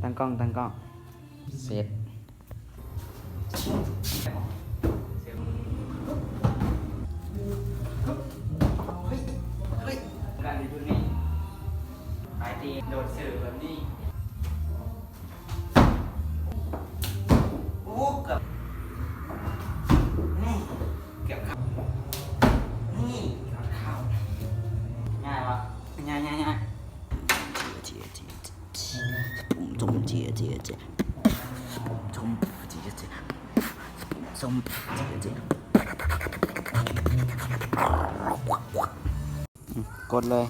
ตั้งกล้องเสร็จการในชุดนี้ปลายตีโดดสื่อแบบนี้โอ้เกือบนี่เกือบเข้านี่เกือบเข้าง่ายวะง่าย中姐姐姐，中姐姐，中姐姐，กดเลย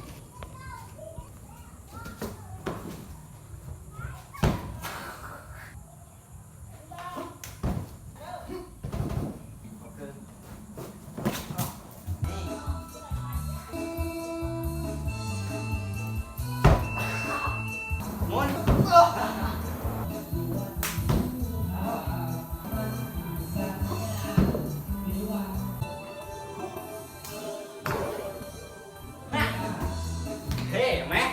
เฮ้แม็ก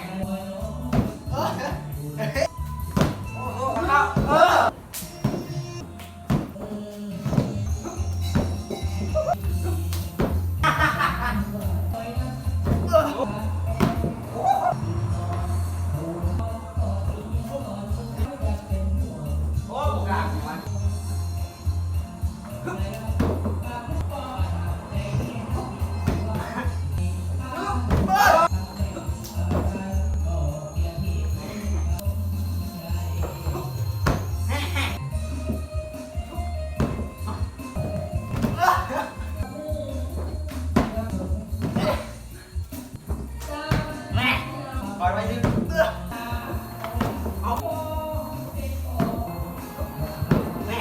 ปล่อยไว้ดิเอาแม่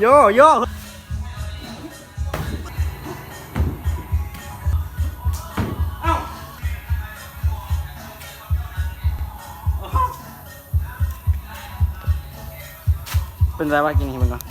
โย่เป็นไรวะกินให้มันก่อน